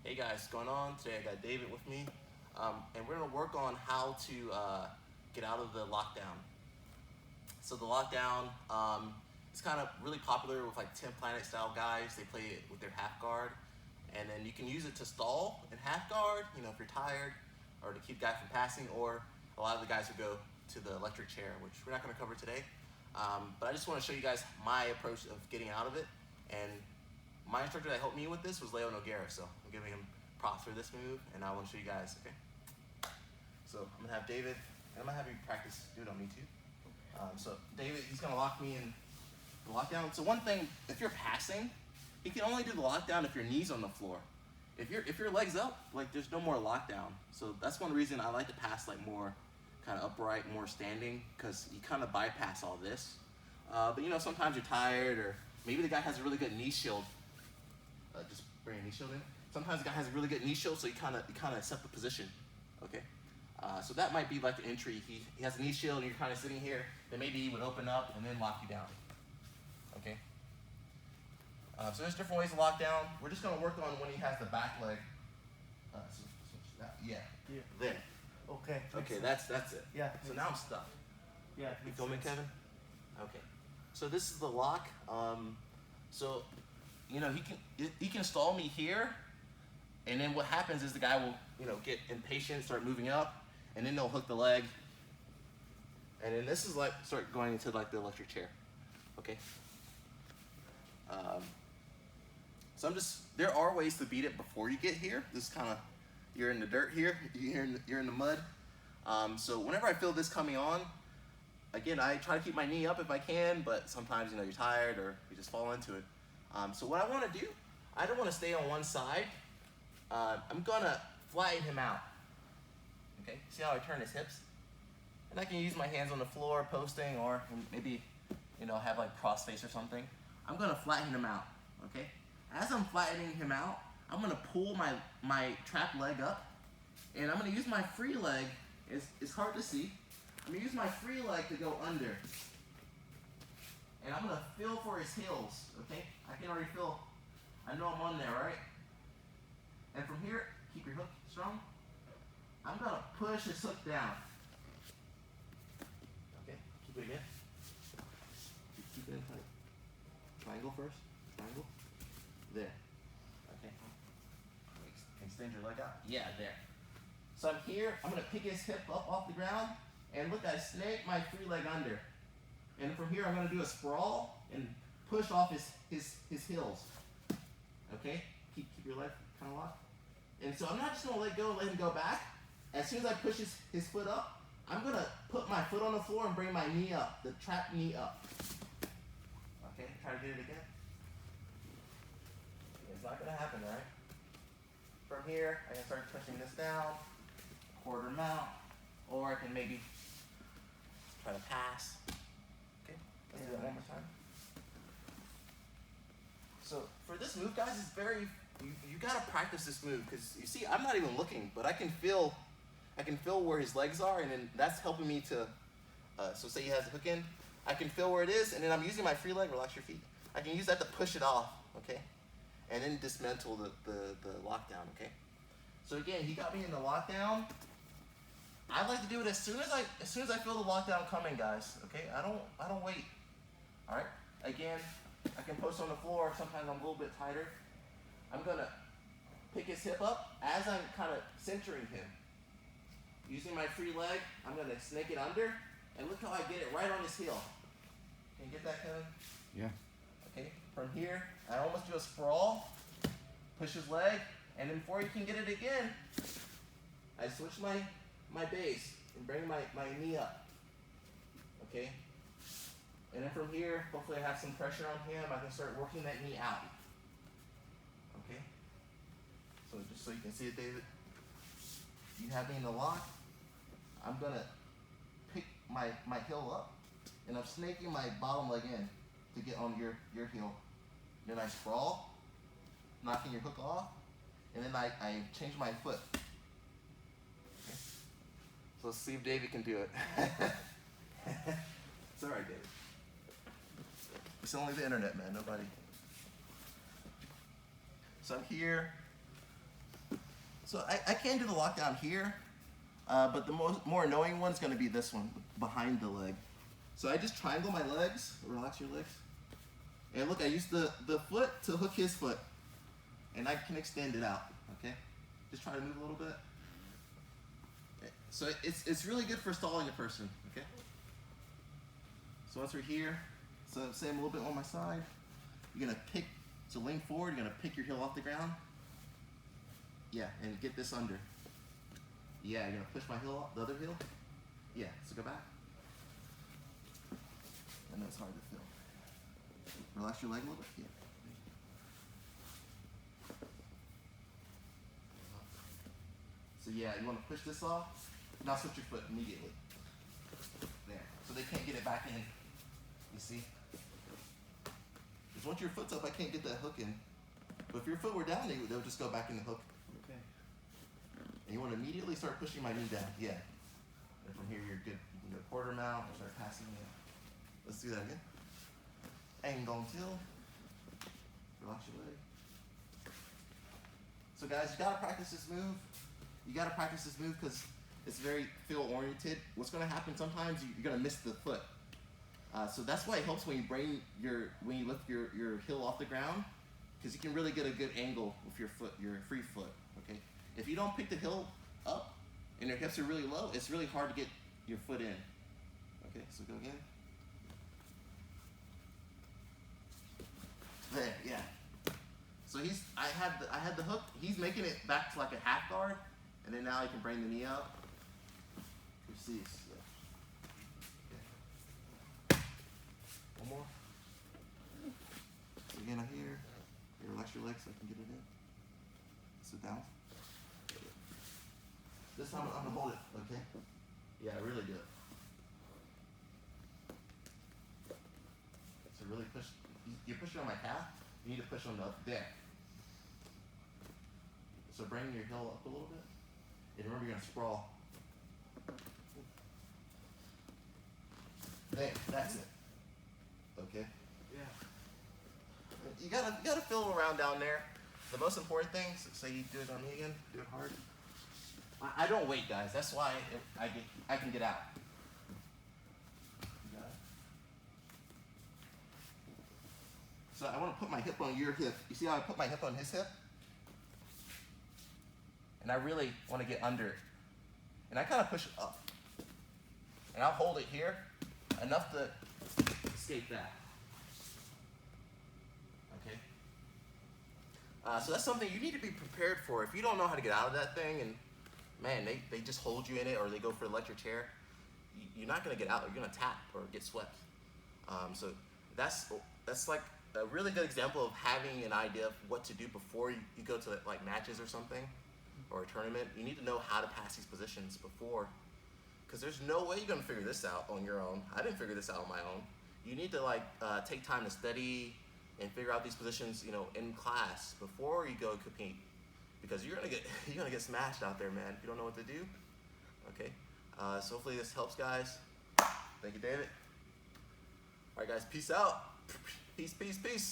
Hey guys, what's going on? Today I got David with me, and we're gonna work on how to get out of the lockdown. So the lockdown is kind of really popular with like 10 Planet style guys. They play it with their half guard, and then you can use it to stall in half guard, you know, if you're tired, or to keep guys from passing, or a lot of the guys who go to the electric chair, which we're not gonna cover today. But I just wanna show you guys my approach of getting out of it. And my instructor that helped me with this was Leo Noguera, so I'm giving him props for this move, and I want to show you guys, okay? So I'm gonna have David, and I'm gonna have you practice do it on me too. So David, he's gonna lock me in the lockdown. So one thing, if you're passing, you can only do the lockdown if your knee's on the floor. If your legs up, like there's no more lockdown. So that's one reason I like to pass like more kind of upright, more standing, because you kind of bypass all this. But you know, sometimes you're tired, or maybe the guy has a really good knee shield. Just bring a knee shield in. Sometimes the guy has a really good knee shield, so you kind of set the position, okay? So that might be like the entry. He has a knee shield, and you're kind of sitting here. Then maybe he would open up and then lock you down, okay? So there's different ways to lock down. We're just gonna work on when he has the back leg. Yeah. Yeah. There. Okay. Okay, that's it. Yeah. So now I'm stuck. Yeah. You feel me, Kevin? Okay. So this is the lock. So you know, he can stall me here, and then what happens is the guy will, you know, get impatient, start moving up, and then they'll hook the leg, and then this is like start going into like the electric chair, okay? So there are ways to beat it before you get here. This is kind of, you're in the dirt here, you're in the mud. So whenever I feel this coming on, again, I try to keep my knee up if I can, but sometimes, you know, you're tired or you just fall into it. So what I want to do, I don't want to stay on one side. I'm gonna flatten him out. Okay, see how I turn his hips? And I can use my hands on the floor, posting, or maybe, you know, have like cross face or something. I'm gonna flatten him out, okay? As I'm flattening him out, I'm gonna pull my trap leg up, and I'm gonna use my free leg, it's hard to see. I'm gonna use my free leg to go under. And I'm gonna feel for his heels, okay? I can already feel, I know I'm on there, right? And from here, keep your hook strong. I'm gonna push his hook down. Okay, keep it again. Keep it in tight. Triangle first, triangle. There, okay. Extend your leg out, yeah, there. So I'm here, I'm gonna pick his hip up off the ground, and look, I snake my free leg under. And from here, I'm going to do a sprawl and push off his heels. Okay? Keep your leg kind of locked. And so I'm not just going to let go and let him go back. As soon as I push his foot up, I'm going to put my foot on the floor and bring my knee up, the trap knee up. Okay? Try to get it again. It's not going to happen, right? From here, I can start pushing this down, quarter mount, or I can maybe try to pass. Let's do that one more time. So for this move, guys, it's very, you gotta practice this move, because you see, I'm not even looking, but I can feel where his legs are, and then that's helping me to, so say he has a hook in, I can feel where it is, and then I'm using my free leg, relax your feet. I can use that to push it off, okay? And then dismantle the lockdown, okay? So again, he got me in the lockdown. I like to do it as soon as I feel the lockdown coming, guys, okay? I don't wait. All right, again, I can post on the floor. Sometimes I'm a little bit tighter. I'm gonna pick his hip up as I'm kind of centering him. Using my free leg, I'm gonna snake it under, and look how I get it right on his heel. Can you get that, Kevin? Yeah. Okay, from here, I almost do a sprawl, push his leg, and then before he can get it again, I switch my base and bring my knee up, okay? And then from here, hopefully I have some pressure on him. I can start working that knee out. Okay? So just so you can see it, David, you have me in the lock. I'm gonna pick my heel up, and I'm snaking my bottom leg in to get on your heel. Then I sprawl, knocking your hook off, and then I change my foot. Okay? So let's see if David can do it. It's all right, David. It's only the internet, man. Nobody. So I'm here. So I can do the lockdown here, but the more annoying one's gonna be this one, behind the leg. So I just triangle my legs, relax your legs. And look, I use the foot to hook his foot. And I can extend it out, okay? Just try to move a little bit. Okay. So it's really good for stalling a person, okay? So once we're here, so say I'm a little bit on my side, you're gonna pick, so lean forward, you're gonna pick your heel off the ground. Yeah, and get this under. Yeah, you're gonna push my heel off, the other heel. Yeah, so go back. I know it's hard to feel. Relax your leg a little bit, yeah. So yeah, you wanna push this off, now switch your foot immediately. There, so they can't get it back in, you see? Because once your foot's up, I can't get that hook in. But if your foot were down, they'll just go back in the hook. Okay. And you want to immediately start pushing my knee down. Yeah. And from here, you're good. You can go quarter mount or start passing it. Let's do that again. Angle till. Relax your leg. So guys, you gotta practice this move. You gotta practice this move because it's very feel oriented. What's gonna happen sometimes you're gonna miss the foot. So that's why it helps when you lift your heel off the ground, because you can really get a good angle with your foot, your free foot. Okay. If you don't pick the heel up and your hips are really low, it's really hard to get your foot in. Okay. So go again. There. Yeah. So I had the hook. He's making it back to like a half guard, and then now he can bring the knee up. You see. One more. So again, I here. You relax your legs so I can get it in. Sit down. This time I'm gonna hold it, okay? Yeah, really do it. So really push. You're pushing on my calf. You need to push on the there. So bring your heel up a little bit. And remember, you're gonna sprawl. There, that's it. Okay. Yeah. You gotta feel around down there. The most important thing, say you do it on me again, do it hard. I don't wait, guys. That's why I can get out. You got it? So I want to put my hip on your hip. You see how I put my hip on his hip? And I really want to get under it. And I kind of push it up. And I'll hold it here enough to escape that. Okay? So that's something you need to be prepared for. If you don't know how to get out of that thing, and man, they just hold you in it, or they go for the electric chair, you're not going to get out. You're going to tap or get swept. So that's like a really good example of having an idea of what to do before you go to like matches or something, or a tournament. You need to know how to pass these positions before, because there's no way you're going to figure this out on your own. I didn't figure this out on my own. You need to like take time to study and figure out these positions, in class before you go compete, because you're gonna get smashed out there, man, if you don't know what to do. Okay, so hopefully this helps, guys. Thank you, David. All right, guys, peace out. Peace, peace, peace.